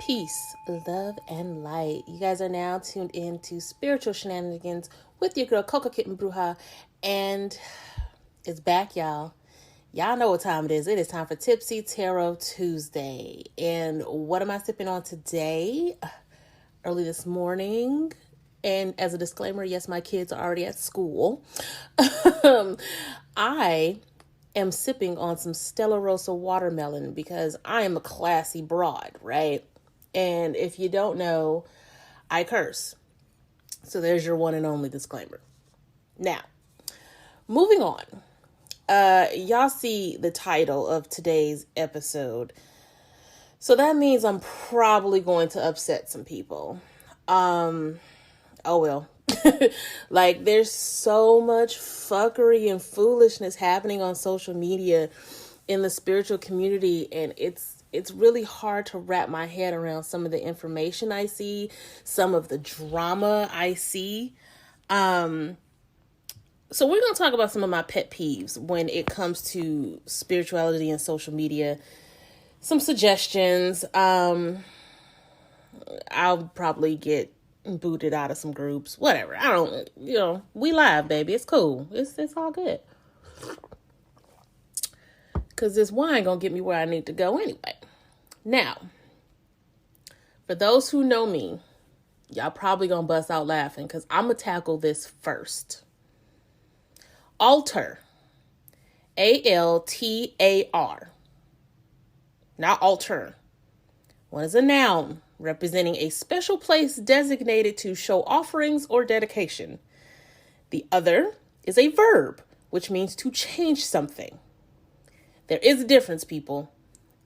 Peace, love, and light. You guys are now tuned in to Spiritual Shenanigans with your girl Coco Kitten Bruja, and it's back, y'all. Y'all know what time it is. It is time for Tipsy Tarot Tuesday. And what am I sipping on today? Early this morning. And as a disclaimer, yes, my kids are already at school. I am sipping on some Stella Rosa watermelon because I am a classy broad, right? And if you don't know, I curse. So there's your one and only disclaimer. Now, moving on. Y'all see the title of today's episode. So that means I'm probably going to upset some people. Oh well. Like, there's so much fuckery and foolishness happening on social media in the spiritual community, and it's really hard to wrap my head around some of the information I see, some of the drama I see. So we're going to talk about some of my pet peeves when it comes to spirituality and social media. Some suggestions. I'll probably get booted out of some groups. Whatever. I don't, we live, baby. It's cool. It's all good. Because this wine going to get me where I need to go anyway. Now, for those who know me, y'all probably going to bust out laughing because I'm going to tackle this first. Altar. A-L-T-A-R. Not altar. One is a noun representing a special place designated to show offerings or dedication. The other is a verb, which means to change something. There is a difference, people,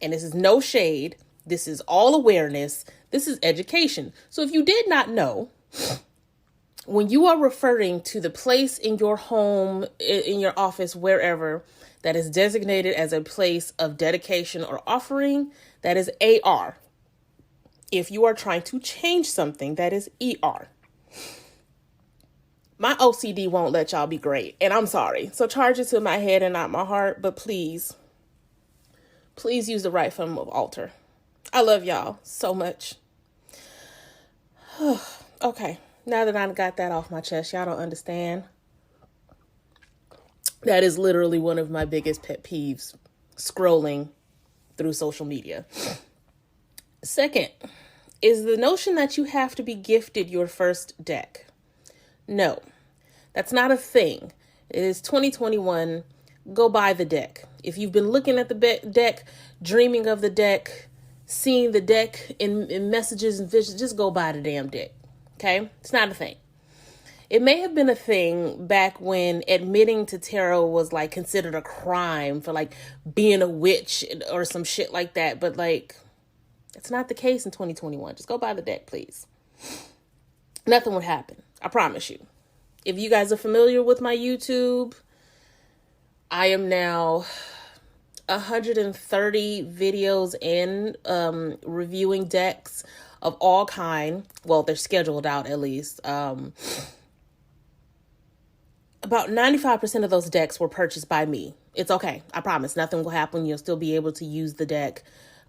and this is no shade. This is all awareness. This is education. So if you did not know, when you are referring to the place in your home, in your office, wherever, that is designated as a place of dedication or offering, that is AR. If you are trying to change something, that is ER. My OCD won't let y'all be great, and I'm sorry. So charge it to my head and not my heart, but please use the right form of altar. I love y'all so much. Okay, now that I got that off my chest, y'all don't understand. That is literally one of my biggest pet peeves, scrolling through social media. Second is the notion that you have to be gifted your first deck. No, that's not a thing. It is 2021. Go buy the deck. If you've been looking at the deck, dreaming of the deck, seeing the deck in messages and visions, just go buy the damn deck. Okay? It's not a thing. It may have been a thing back when admitting to tarot was like considered a crime for like being a witch or some shit like that. But like, it's not the case in 2021. Just go buy the deck, please. Nothing would happen. I promise you. If you guys are familiar with my YouTube, I am now 130 videos in reviewing decks of all kind. Well, they're scheduled out at least. About 95% of those decks were purchased by me. It's okay. I promise. Nothing will happen. You'll still be able to use the deck.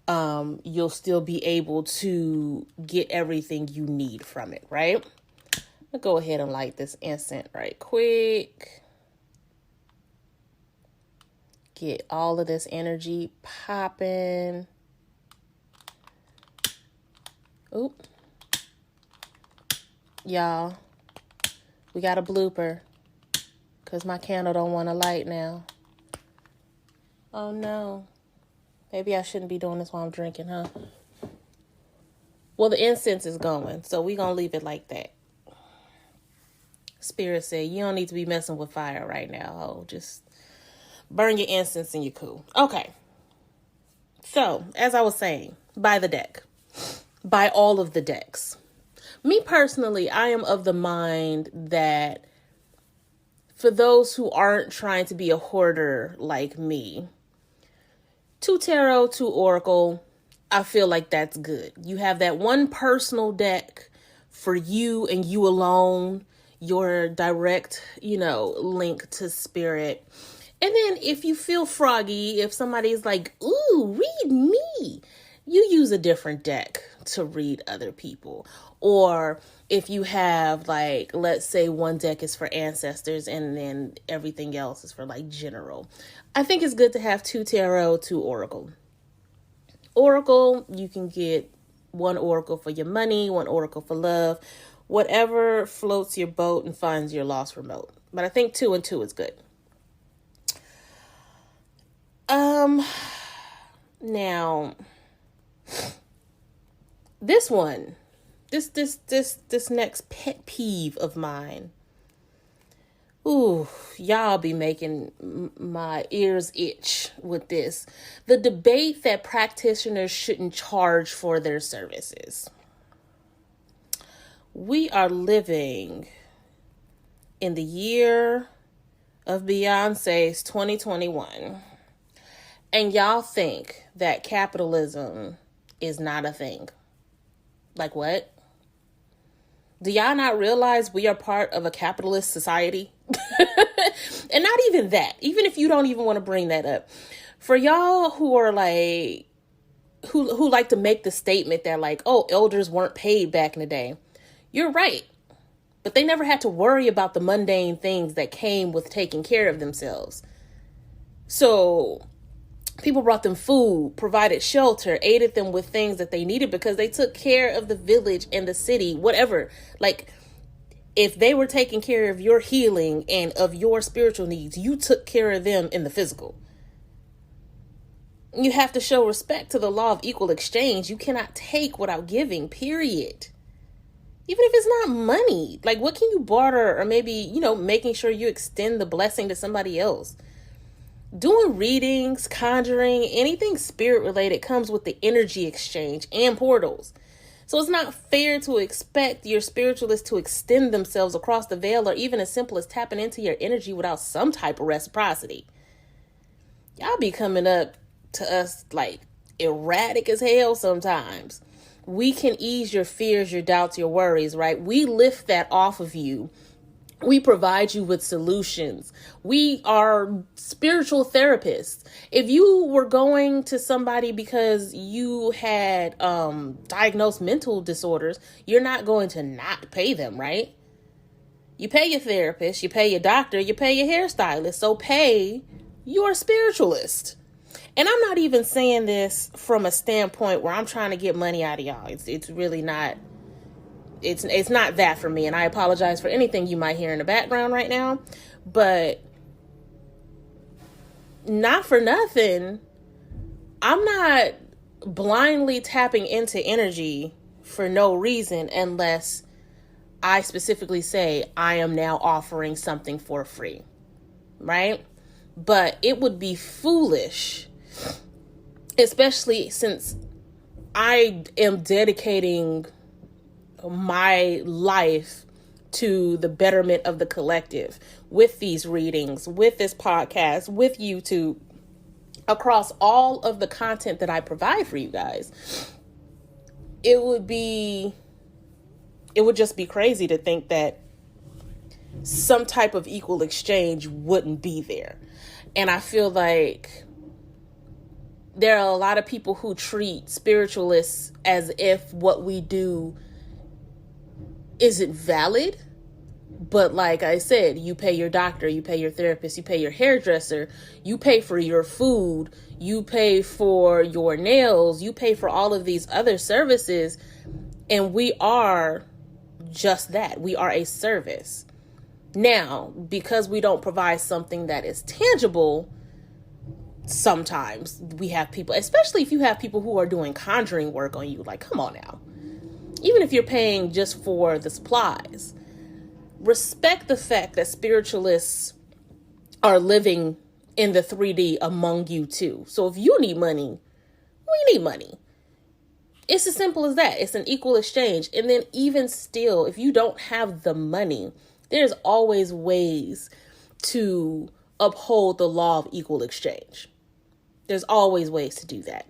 You'll still be able to get everything you need from it, right? I'll go ahead and light this incense right quick. Get all of this energy popping. Oop. Y'all, we got a blooper because my candle don't want to light now. Oh no. Maybe I shouldn't be doing this while I'm drinking, huh? Well, the incense is going, so we're going to leave it like that. Spirit said, you don't need to be messing with fire right now. Oh, just burn your incense and you're cool. Okay. So, as I was saying, buy the deck. Buy all of the decks. Me personally, I am of the mind that for those who aren't trying to be a hoarder like me, 2 tarot, 2 oracle, I feel like that's good. You have that one personal deck for you and you alone, your direct, link to spirit. And then if you feel froggy, if somebody's like, ooh, read me, you use use a different deck to read other people. Or if you have, like, let's say one deck is for ancestors and then everything else is for like general. I think it's good to have 2 tarot, 2 oracle. Oracle, you can get 1 oracle for your money, 1 oracle for love, whatever floats your boat and finds your lost remote. But I think 2 and 2 is good. Now, this one, this next pet peeve of mine. Ooh, y'all be making my ears itch with this. The debate that practitioners shouldn't charge for their services. We are living in the year of Beyonce's 2021. And y'all think that capitalism is not a thing. Like what? Do y'all not realize we are part of a capitalist society? And not even that. Even if you don't even want to bring that up. For y'all who are like, who like to make the statement that like, oh, elders weren't paid back in the day. You're right. But they never had to worry about the mundane things that came with taking care of themselves. So people brought them food, provided shelter, aided them with things that they needed because they took care of the village and the city, whatever. Like, if they were taking care of your healing and of your spiritual needs, you took care of them in the physical. You have to show respect to the law of equal exchange. You cannot take without giving, period. Even if it's not money. Like, what can you barter? Or maybe, making sure you extend the blessing to somebody else. Doing readings, conjuring, anything spirit related comes with the energy exchange and portals. So it's not fair to expect your spiritualists to extend themselves across the veil or even as simple as tapping into your energy without some type of reciprocity. Y'all be coming up to us like erratic as hell sometimes. We can ease your fears, your doubts, your worries, right? We lift that off of you. We provide you with solutions. We are spiritual therapists. If you were going to somebody because you had diagnosed mental disorders, you're not going to not pay them, right? You pay your therapist, you pay your doctor, you pay your hairstylist. So pay your spiritualist. And I'm not even saying this from a standpoint where I'm trying to get money out of y'all. It's really not. It's not that for me, and I apologize for anything you might hear in the background right now, but not for nothing, I'm not blindly tapping into energy for no reason unless I specifically say I am now offering something for free, right? But it would be foolish, especially since I am dedicating my life to the betterment of the collective with these readings, with this podcast, with YouTube, across all of the content that I provide for you guys. It would just be crazy to think that some type of equal exchange wouldn't be there. And I feel like there are a lot of people who treat spiritualists as if what we do isn't valid. But like I said, you pay your doctor, you pay your therapist, you pay your hairdresser, you pay for your food, you pay for your nails, you pay for all of these other services. And we are just that. We are a service. Now, because we don't provide something that is tangible, sometimes we have people, especially if you have people who are doing conjuring work on you, like, come on now. Even if you're paying just for the supplies, respect the fact that spiritualists are living in the 3D among you too. So if you need money, we need money. It's as simple as that. It's an equal exchange. And then even still, if you don't have the money, there's always ways to uphold the law of equal exchange. There's always ways to do that.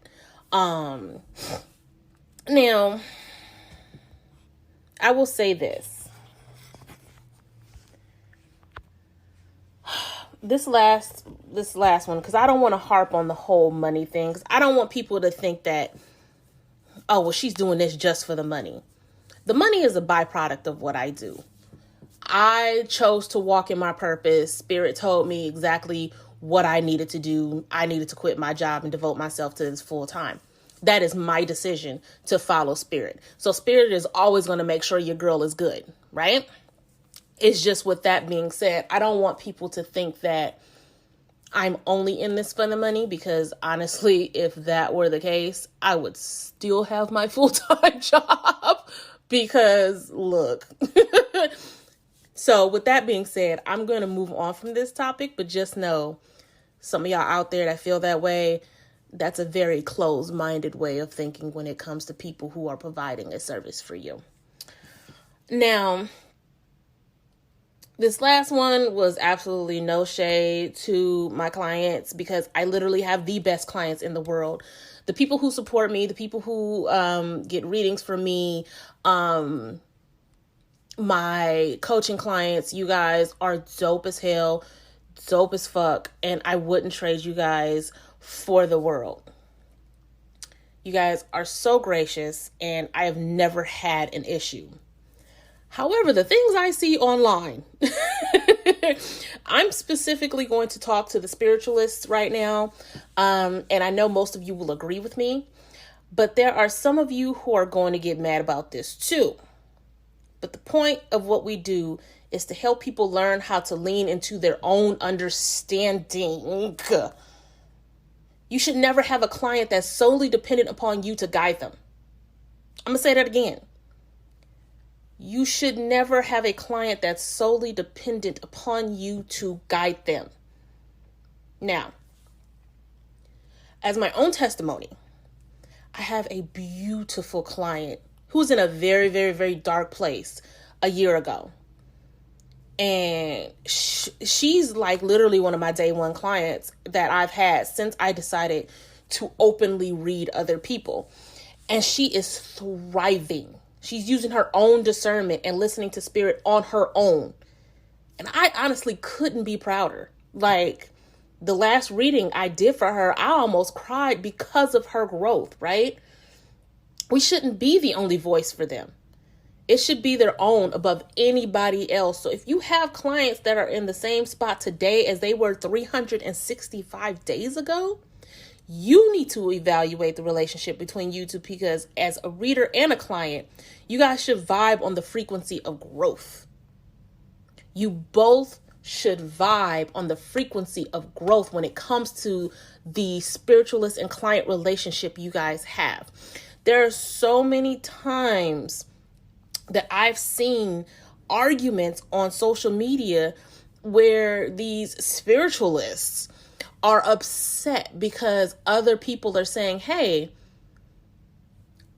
Now, I will say this. This last one, because I don't want to harp on the whole money thing. 'Cause I don't want people to think that oh, well, she's doing this just for the money. The money is a byproduct of what I do. I chose to walk in my purpose. Spirit told me exactly what I needed to do. I needed to quit my job and devote myself to this full time. That is my decision to follow Spirit. So Spirit is always going to make sure your girl is good, right? It's just, with that being said, I don't want people to think that I'm only in this for the money, because honestly, if that were the case, I would still have my full-time job, because look. So with that being said, I'm going to move on from this topic, but just know, some of y'all out there that feel that way, that's a very closed-minded way of thinking when it comes to people who are providing a service for you. Now, this last one was absolutely no shade to my clients, because I literally have the best clients in the world. The people who support me, the people who get readings from me, my coaching clients, you guys are dope as hell, dope as fuck, and I wouldn't trade you guys for the world. You guys are so gracious, and I have never had an issue. However, the things I see online, I'm specifically going to talk to the spiritualists right now, and I know most of you will agree with me, but there are some of you who are going to get mad about this too. But the point of what we do is to help people learn how to lean into their own understanding. You should never have a client that's solely dependent upon you to guide them. I'm going to say that again. You should never have a client that's solely dependent upon you to guide them. Now, as my own testimony, I have a beautiful client who's in a very, very, very dark place a year ago. And she's like literally one of my day one clients that I've had since I decided to openly read other people. And she is thriving. She's using her own discernment and listening to Spirit on her own. And I honestly couldn't be prouder. Like, the last reading I did for her, I almost cried because of her growth, right? We shouldn't be the only voice for them. It should be their own above anybody else. So if you have clients that are in the same spot today as they were 365 days ago, you need to evaluate the relationship between you two, because as a reader and a client, you guys should vibe on the frequency of growth. You both should vibe on the frequency of growth when it comes to the spiritualist and client relationship you guys have. There are so many times that I've seen arguments on social media where these spiritualists are upset because other people are saying, hey,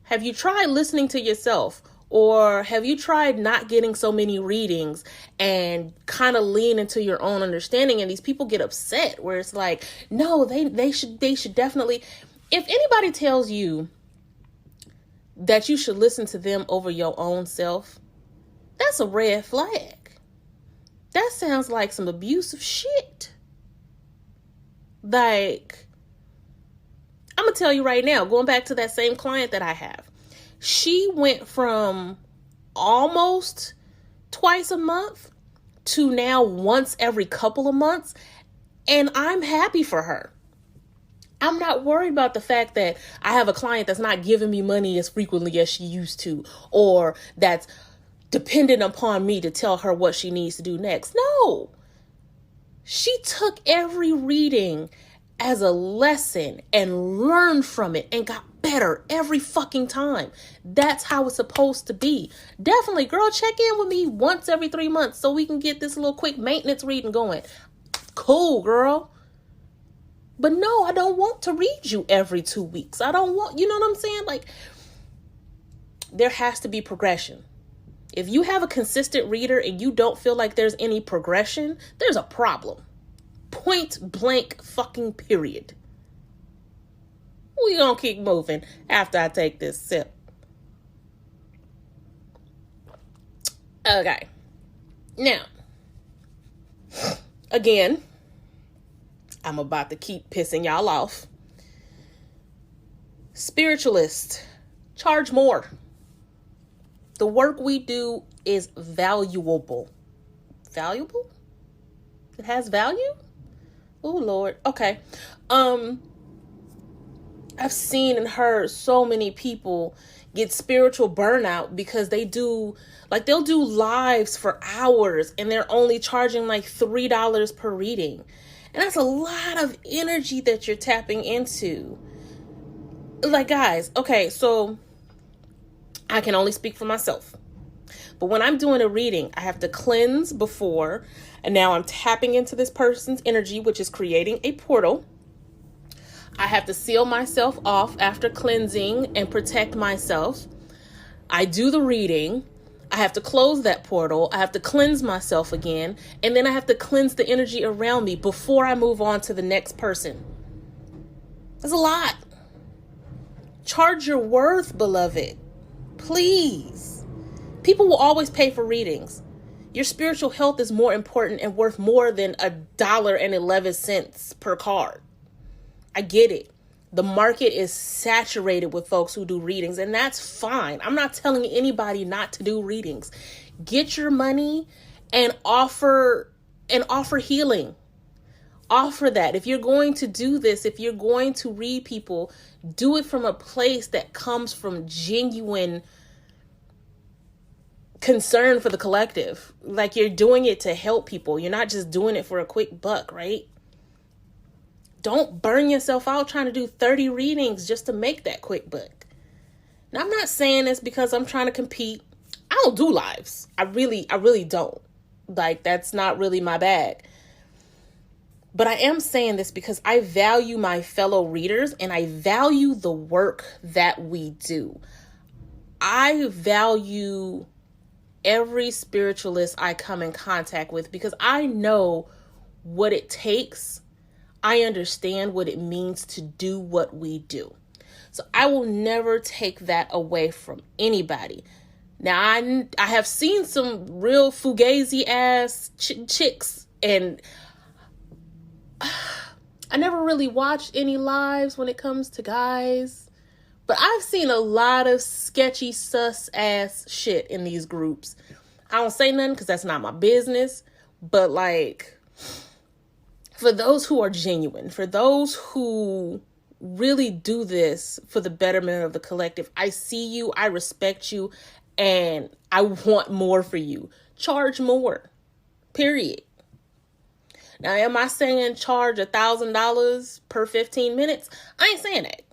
have you tried listening to yourself? Or have you tried not getting so many readings and kind of lean into your own understanding? And these people get upset where it's like, no, they should definitely. If anybody tells you that you should listen to them over your own self, that's a red flag. That sounds like some abusive shit. Like, I'm going to tell you right now, going back to that same client that I have, she went from almost twice a month to now once every couple of months, and I'm happy for her. I'm not worried about the fact that I have a client that's not giving me money as frequently as she used to, or that's dependent upon me to tell her what she needs to do next. No, she took every reading as a lesson and learned from it and got better every fucking time. That's how it's supposed to be. Definitely, girl, check in with me once every 3 months so we can get this little quick maintenance reading going. Cool, girl. But no, I don't want to read you every 2 weeks. I don't want, you know what I'm saying? Like, there has to be progression. If you have a consistent reader and you don't feel like there's any progression, there's a problem. Point blank fucking period. We gonna keep moving after I take this sip. Okay. Now, again, I'm about to keep pissing y'all off. Spiritualists, Charge more. The work we do is valuable. Valuable? It has value? Oh, Lord. Okay. I've seen and heard so many people get spiritual burnout because they'll do lives for hours and they're only charging like $3 per reading. And that's a lot of energy that you're tapping into. Like, guys, okay, so I can only speak for myself. But when I'm doing a reading, I have to cleanse before, and now I'm tapping into this person's energy, which is creating a portal. I have to seal myself off after cleansing and protect myself. I do the reading. I have to close that portal. I have to cleanse myself again. And then I have to cleanse the energy around me before I move on to the next person. That's a lot. Charge your worth, beloved. Please. People will always pay for readings. Your spiritual health is more important and worth more than $1.11 per card. I get it. The market is saturated with folks who do readings, and that's fine. I'm not telling anybody not to do readings. Get your money and offer healing. Offer that. If you're going to do this, if you're going to read people, do it from a place that comes from genuine concern for the collective. Like, you're doing it to help people. You're not just doing it for a quick buck, right? Don't burn yourself out trying to do 30 readings just to make that quick buck. Now, I'm not saying this because I'm trying to compete. I don't do lives. I really don't. Like, that's not really my bag. But I am saying this because I value my fellow readers and I value the work that we do. I value every spiritualist I come in contact with because I know what it takes. I understand what it means to do what we do. So I will never take that away from anybody. Now, I have seen some real fugazi ass chicks, and I never really watched any lives when it comes to guys, but I've seen a lot of sketchy sus ass shit in these groups. I don't say nothing because that's not my business, but like, for those who are genuine, for those who really do this for the betterment of the collective, I see you, I respect you, and I want more for you. Charge more. Period. Now, am I saying charge $1,000 per 15 minutes? I ain't saying that.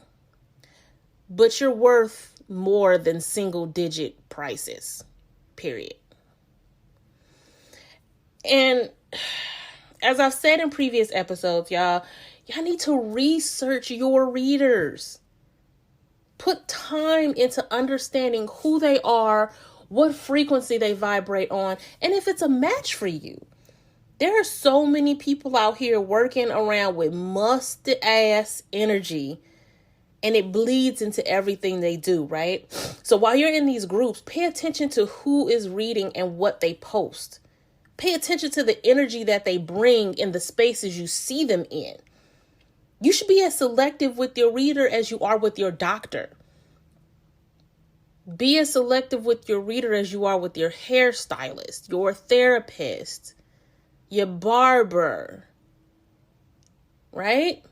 But you're worth more than single-digit prices. Period. And as I've said in previous episodes, y'all need to research your readers. Put time into understanding who they are, what frequency they vibrate on, and if it's a match for you. There are so many people out here working around with musty ass energy, and it bleeds into everything they do, right? So while you're in these groups, pay attention to who is reading and what they post. Pay attention to the energy that they bring in the spaces you see them in. You should be as selective with your reader as you are with your doctor. Be as selective with your reader as you are with your hairstylist, your therapist, your barber, right?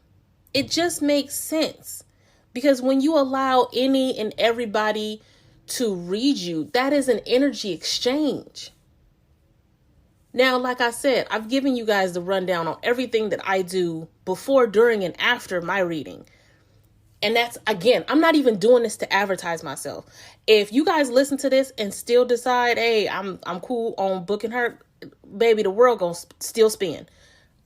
It just makes sense. Because when you allow any and everybody to read you, that is an energy exchange. Now, like I said, I've given you guys the rundown on everything that I do before, during, and after my reading. And that's, again, I'm not even doing this to advertise myself. If you guys listen to this and still decide, hey, I'm cool on booking her, baby, the world gonna still spin.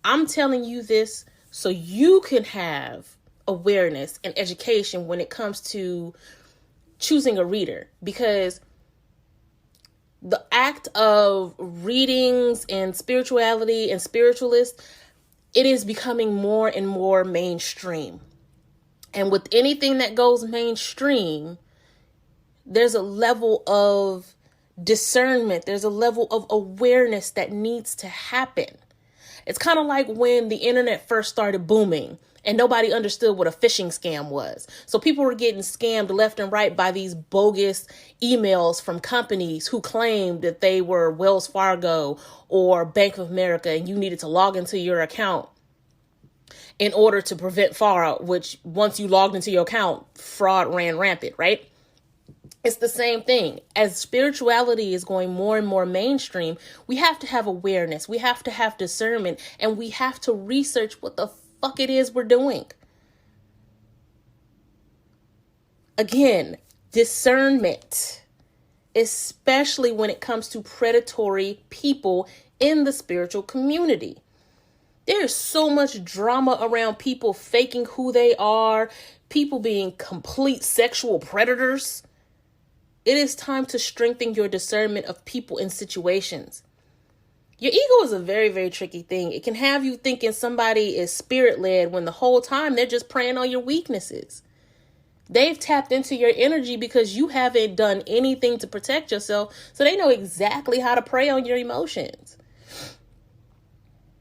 I'm telling you this so you can have awareness and education when it comes to choosing a reader, because the act of readings and spirituality and spiritualists, it is becoming more and more mainstream. And with anything that goes mainstream, there's a level of discernment. There's a level of awareness that needs to happen. It's kind of like when the internet first started booming and nobody understood what a phishing scam was. So people were getting scammed left and right by these bogus emails from companies who claimed that they were Wells Fargo or Bank of America, and you needed to log into your account in order to prevent fraud, which once you logged into your account, fraud ran rampant, right? It's the same thing. As spirituality is going more and more mainstream, we have to have awareness, we have to have discernment, and we have to research what the fuck it is we're doing. Again, discernment, especially when it comes to predatory people in the spiritual community. There's so much drama around people faking who they are, people being complete sexual predators. It is time to strengthen your discernment of people and situations. Your ego is a very, very tricky thing. It can have you thinking somebody is spirit-led when the whole time they're just preying on your weaknesses. They've tapped into your energy because you haven't done anything to protect yourself, so they know exactly how to prey on your emotions.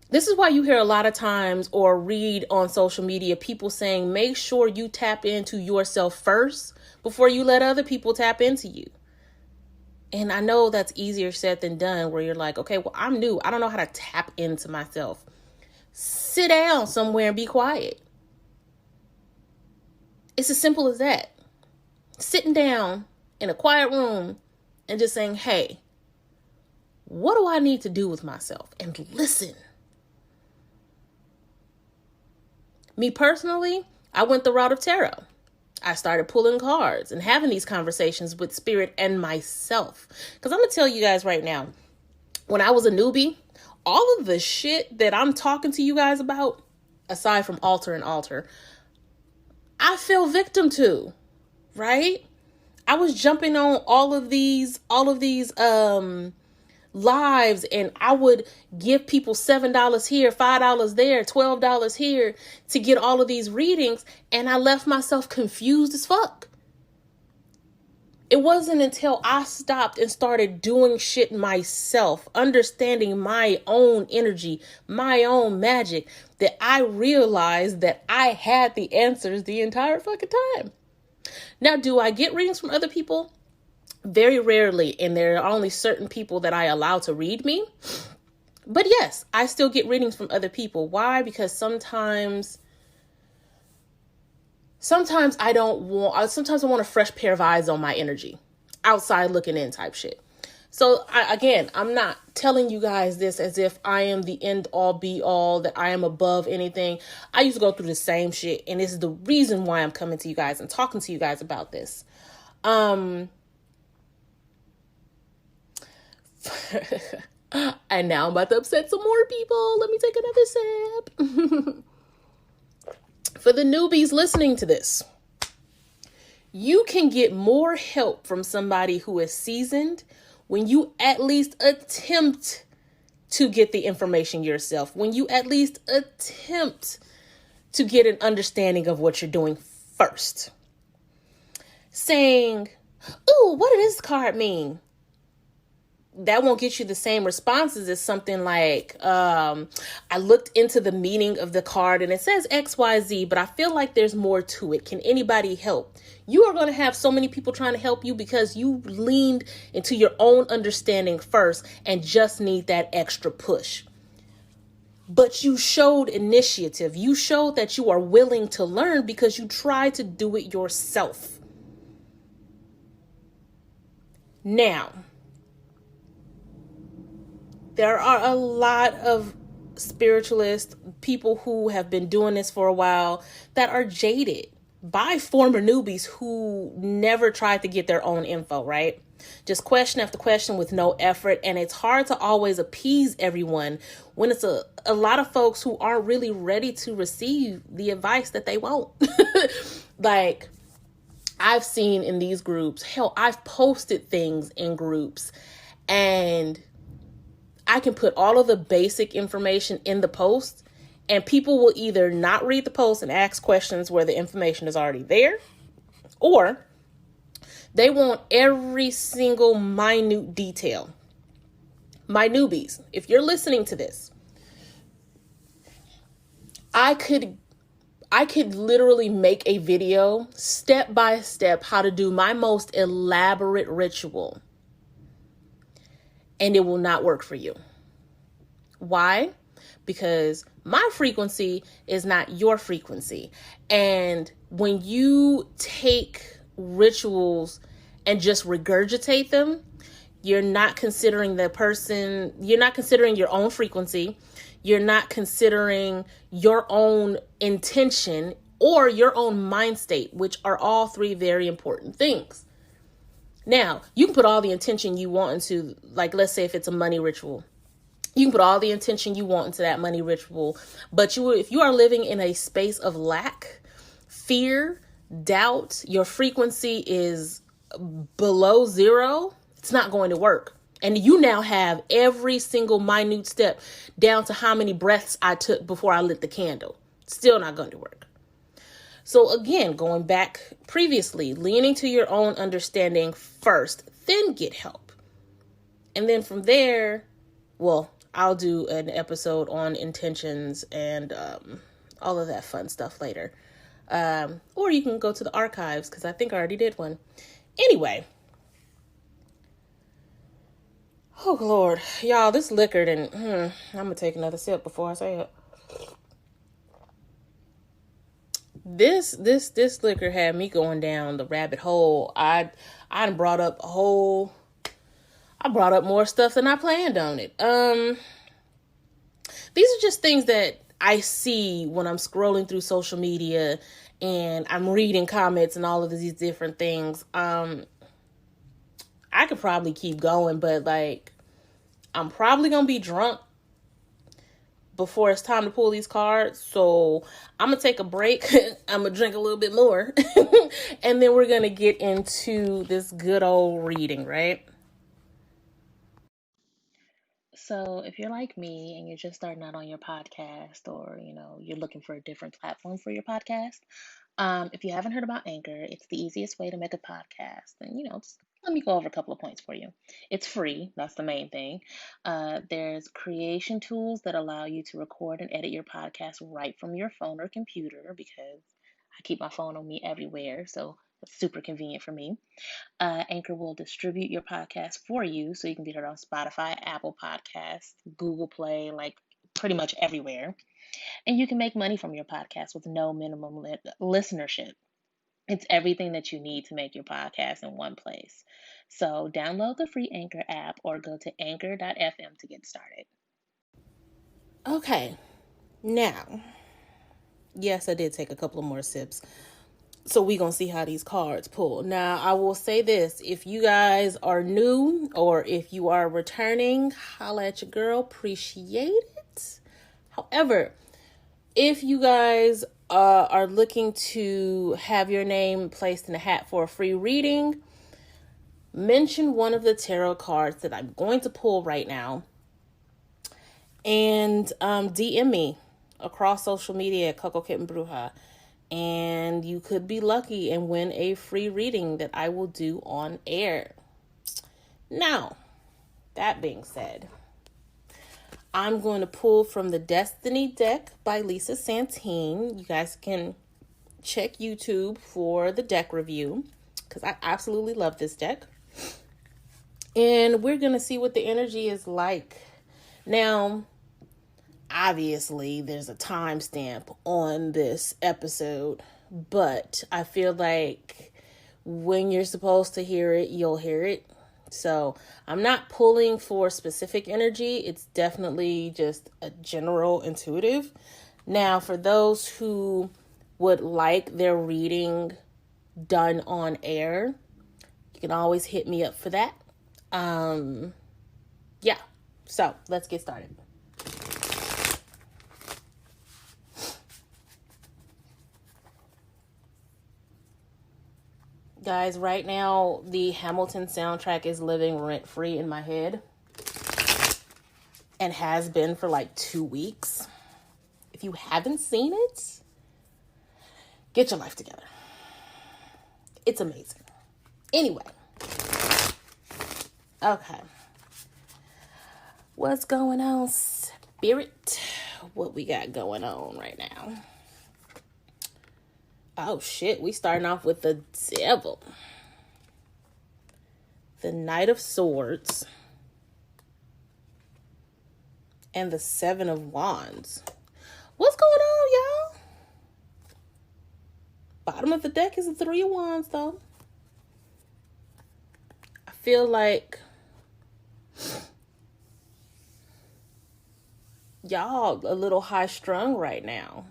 This is why you hear a lot of times or read on social media people saying, make sure you tap into yourself first before you let other people tap into you. And I know that's easier said than done, where you're like, okay, well, I'm new. I don't know how to tap into myself. Sit down somewhere and be quiet. It's as simple as that. Sitting down in a quiet room and just saying, hey, what do I need to do with myself? And listen. Me personally, I went the route of tarot. I started pulling cards and having these conversations with spirit and myself. Because I'm going to tell you guys right now, when I was a newbie, all of the shit that I'm talking to you guys about, aside from altar, I fell victim to, right? I was jumping on all of these lives, and I would give people $7 here, $5 there, $12 here to get all of these readings, and I left myself confused as fuck. It wasn't until I stopped and started doing shit myself, understanding my own energy, my own magic, that I realized that I had the answers the entire fucking time. Now, do I get readings from other people? Very rarely, and there are only certain people that I allow to read me. But yes, I still get readings from other people. Why? Because sometimes I want a fresh pair of eyes on my energy, outside looking in type shit. So I'm not telling you guys this as if I am the end all be all, that I am above anything. I used to go through the same shit, and this is the reason why I'm coming to you guys and talking to you guys about this. And now I'm about to upset some more people. Let me take another sip. For the newbies listening to this, you can get more help from somebody who is seasoned when you at least attempt to get the information yourself, when you at least attempt to get an understanding of what you're doing first. Saying, ooh, what does this card mean? That won't get you the same responses as something like, I looked into the meaning of the card and it says XYZ, but I feel like there's more to it. Can anybody help? You are going to have so many people trying to help you because you leaned into your own understanding first and just need that extra push. But you showed initiative. You showed that you are willing to learn because you tried to do it yourself. Now, there are a lot of spiritualists, people who have been doing this for a while, that are jaded by former newbies who never tried to get their own info, right? Just question after question with no effort. And it's hard to always appease everyone when it's a lot of folks who aren't really ready to receive the advice that they want. Like, I've seen in these groups, hell, I've posted things in groups, and I can put all of the basic information in the post, and people will either not read the post and ask questions where the information is already there, or they want every single minute detail. My newbies, if you're listening to this, I could I could literally make a video step by step how to do my most elaborate ritual, and it will not work for you. Why? Because my frequency is not your frequency. And when you take rituals and just regurgitate them, you're not considering the person, you're not considering your own frequency, you're not considering your own intention or your own mind state, which are all three very important things. Now, you can put all the intention you want into, like, let's say if it's a money ritual, you can put all the intention you want into that money ritual, but if you are living in a space of lack, fear, doubt, your frequency is below zero, it's not going to work. And you now have every single minute step down to how many breaths I took before I lit the candle. Still not going to work. So again, going back previously, leaning to your own understanding first, then get help. And then from there, well, I'll do an episode on intentions and all of that fun stuff later. Or you can go to the archives because I think I already did one. Anyway. Oh, Lord. Y'all, this liquor, and I'm going to take another sip before I say it. This liquor had me going down the rabbit hole. I brought up more stuff than I planned on it. These are just things that I see when I'm scrolling through social media and I'm reading comments and all of these different things. I could probably keep going, but like, I'm probably going to be drunk before it's time to pull these cards. So I'm going to take a break. I'm going to drink a little bit more. And then we're going to get into this good old reading, right? So if you're like me and you're just starting out on your podcast, or, you're looking for a different platform for your podcast, if you haven't heard about Anchor, it's the easiest way to make a podcast. And, just let me go over a couple of points for you. It's free. That's the main thing. There's creation tools that allow you to record and edit your podcast right from your phone or computer, because I keep my phone on me everywhere. So it's super convenient for me. Anchor will distribute your podcast for you, so you can be heard on Spotify, Apple Podcasts, Google Play, like pretty much everywhere. And you can make money from your podcast with no minimum listenership. It's everything that you need to make your podcast in one place. So download the free Anchor app or go to anchor.fm to get started. Okay, now, yes, I did take a couple of more sips. So we're going to see how these cards pull. Now, I will say this. If you guys are new or if you are returning, holla at your girl. Appreciate it. However, if you guys are looking to have your name placed in a hat for a free reading, mention one of the tarot cards that I'm going to pull right now. And DM me across social media at Coco Kitten Bruja. And you could be lucky and win a free reading that I will do on air. Now, that being said, I'm going to pull from the Destiny deck by Lisa Santine. You guys can check YouTube for the deck review, because I absolutely love this deck. And we're going to see what the energy is like. Now, obviously, there's a timestamp on this episode, but I feel like when you're supposed to hear it, you'll hear it. So I'm not pulling for specific energy. It's definitely just a general intuitive. Now, for those who would like their reading done on air, you can always hit me up for that. Yeah. So let's get started. Guys, right now, the Hamilton soundtrack is living rent-free in my head. And has been for like 2 weeks. If you haven't seen it, get your life together. It's amazing. Anyway. Okay. What's going on, Spirit? What we got going on right now? Oh shit, we starting off with the devil. The Knight of Swords. And the Seven of Wands. What's going on, y'all? Bottom of the deck is the Three of Wands, though. I feel like y'all a little high strung right now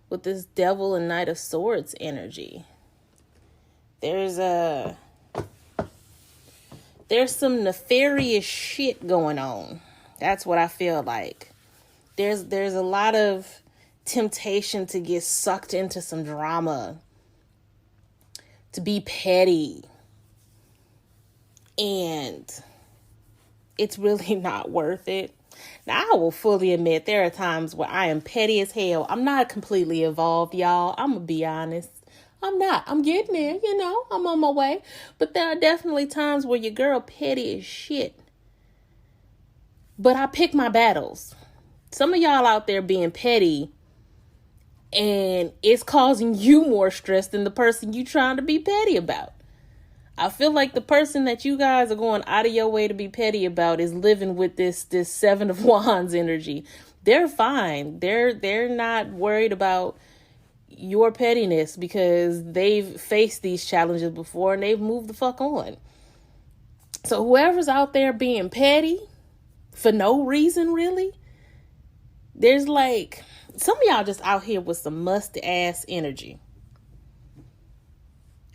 with this Devil and Knight of Swords energy. There's some nefarious shit going on. That's what I feel like. There's a lot of temptation to get sucked into some drama, to be petty. And it's really not worth it. Now, I will fully admit there are times where I am petty as hell. I'm not completely evolved, y'all. I'm going to be honest. I'm not. I'm getting there, I'm on my way. But there are definitely times where your girl petty as shit. But I pick my battles. Some of y'all out there being petty, and it's causing you more stress than the person you trying to be petty about. I feel like the person that you guys are going out of your way to be petty about is living with this Seven of Wands energy. They're fine. They're not worried about your pettiness because they've faced these challenges before and they've moved the fuck on. So whoever's out there being petty for no reason, really, there's like some of y'all just out here with some musty ass energy.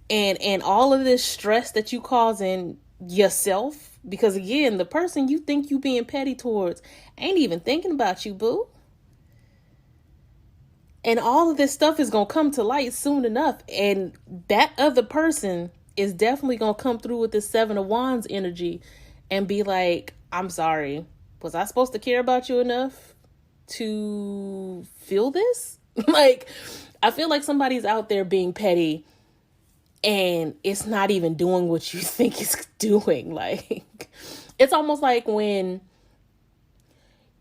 And all of this stress that you causing yourself, because again, the person you think you being petty towards ain't even thinking about you, boo. And all of this stuff is going to come to light soon enough. And that other person is definitely going to come through with this Seven of Wands energy and be like, I'm sorry. Was I supposed to care about you enough to feel this? Like, I feel like somebody's out there being petty and it's not even doing what you think it's doing. Like, it's almost like when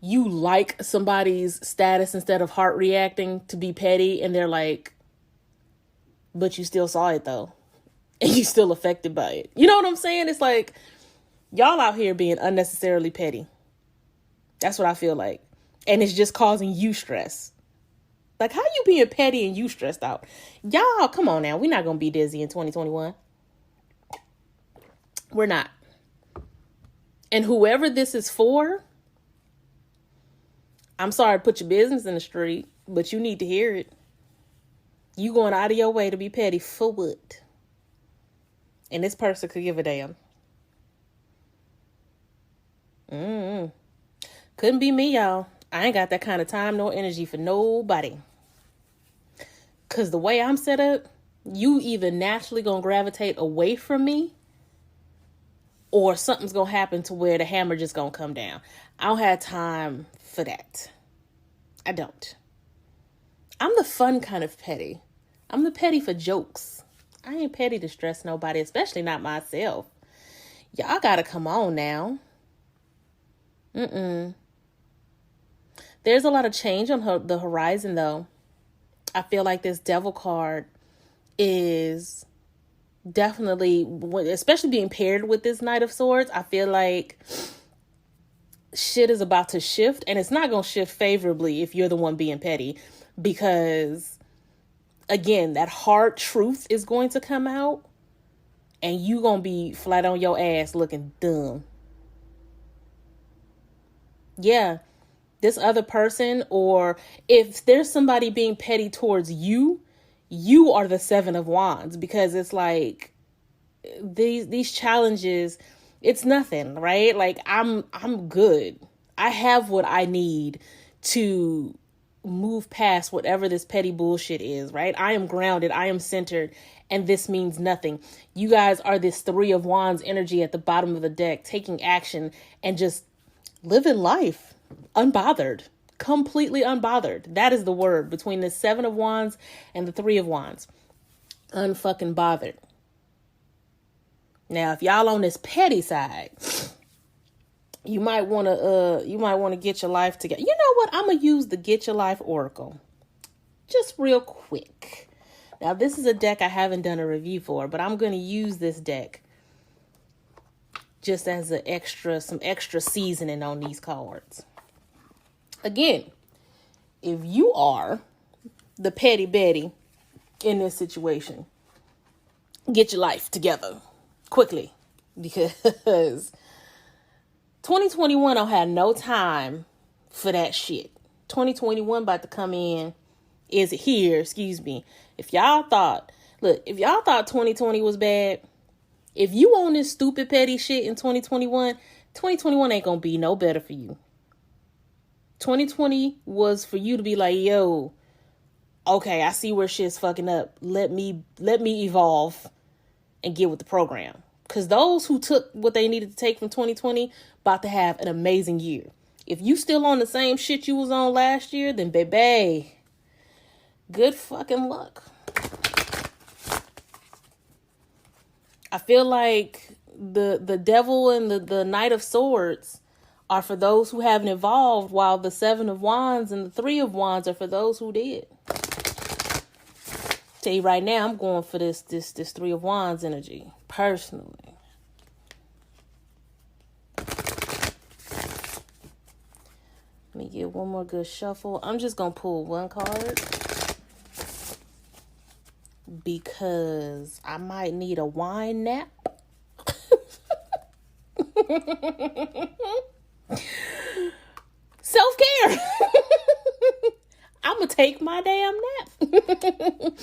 you like somebody's status instead of heart reacting to be petty, and they're like, but you still saw it though. And you still affected by it. You know what I'm saying? It's like, y'all out here being unnecessarily petty. That's what I feel like. And it's just causing you stress. Like, how you being petty and you stressed out? Y'all, come on now. We're not going to be dizzy in 2021. We're not. And whoever this is for, I'm sorry to put your business in the street, but you need to hear it. You going out of your way to be petty for what? And this person could give a damn. Couldn't be me, y'all. I ain't got that kind of time nor energy for nobody. Because the way I'm set up, you either naturally going to gravitate away from me or something's going to happen to where the hammer just going to come down. I don't have time for that. I don't. I'm the fun kind of petty. I'm the petty for jokes. I ain't petty to stress nobody, especially not myself. Y'all got to come on now. There's a lot of change on the horizon, though. I feel like this Devil card is definitely, especially being paired with this Knight of Swords, I feel like shit is about to shift, and it's not going to shift favorably if you're the one being petty, because, again, that hard truth is going to come out, and you going to be flat on your ass looking dumb. Yeah. This other person, or if there's somebody being petty towards you, you are the Seven of Wands, because it's like these challenges, it's nothing, right? Like I'm good. I have what I need to move past whatever this petty bullshit is, right? I am grounded. I am centered, and this means nothing. You guys are this Three of Wands energy at the bottom of the deck, taking action and just living life. Unbothered, completely unbothered. That is the word between the Seven of Wands and the Three of Wands. Unfucking bothered. Now, if y'all on this petty side, you might want to get your life together. You know what? I'm gonna use the Get Your Life Oracle, just real quick, Now, this is a deck I haven't done a review for, but I'm going to use this deck just as some extra seasoning on these cards. Again, if you are the petty Betty in this situation, get your life together quickly, because 2021 don't have no time for that shit. 2021 about to come in, is here, excuse me. If y'all thought 2020 was bad, if you on this stupid petty shit in 2021 ain't gonna be no better for you. 2020 was for you to be like, yo, okay, I see where shit's fucking up. Let me evolve and get with the program. Because those who took what they needed to take from 2020 about to have an amazing year. If you still on the same shit you was on last year, then baby, good fucking luck. I feel like the devil and the Knight of Swords are for those who haven't evolved, while the Seven of Wands and the Three of Wands are for those who did. Tell you right now, I'm going for this Three of Wands energy, personally. Let me get one more good shuffle. I'm just going to pull one card, because I might need a wine nap. Self-care. I'm going to take my damn nap.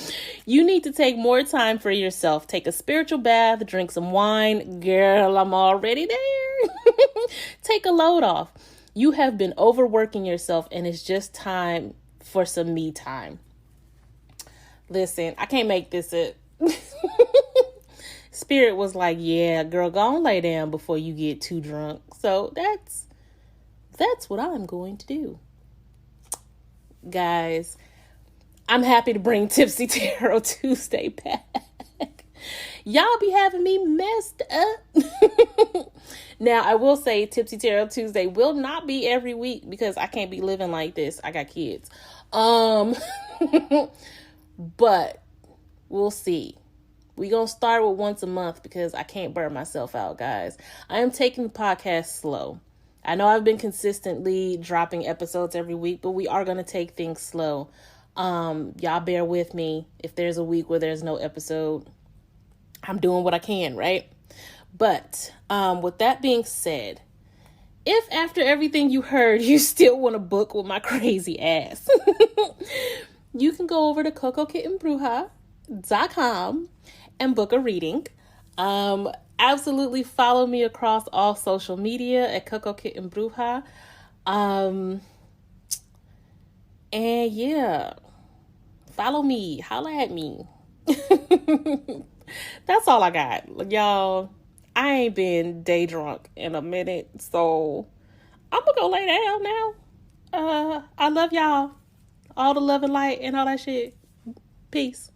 You need to take more time for yourself. Take a spiritual bath, drink some wine. Girl, I'm already there. Take a load off. You have been overworking yourself, and it's just time for some me time. Listen, I can't make this up. Spirit was like, yeah, girl, go on lay down before you get too drunk. So that's what I'm going to do. Guys, I'm happy to bring Tipsy Tarot Tuesday back. Y'all be having me messed up. Now, I will say Tipsy Tarot Tuesday will not be every week, because I can't be living like this. I got kids. But we'll see. We're going to start with once a month, because I can't burn myself out, guys. I am taking the podcast slow. I know I've been consistently dropping episodes every week, but we are going to take things slow. Y'all bear with me if there's a week where there's no episode. I'm doing what I can, right? But with that being said, if after everything you heard, you still want to book with my crazy ass, you can go over to cocokittenbruja.com and book a reading. Absolutely follow me across all social media at cocokittenbruja. And yeah, follow me, holla at me. That's all I got, y'all. I ain't been day drunk in a minute, so I'm gonna go lay down now. I love y'all. All the love and light and all that shit. Peace.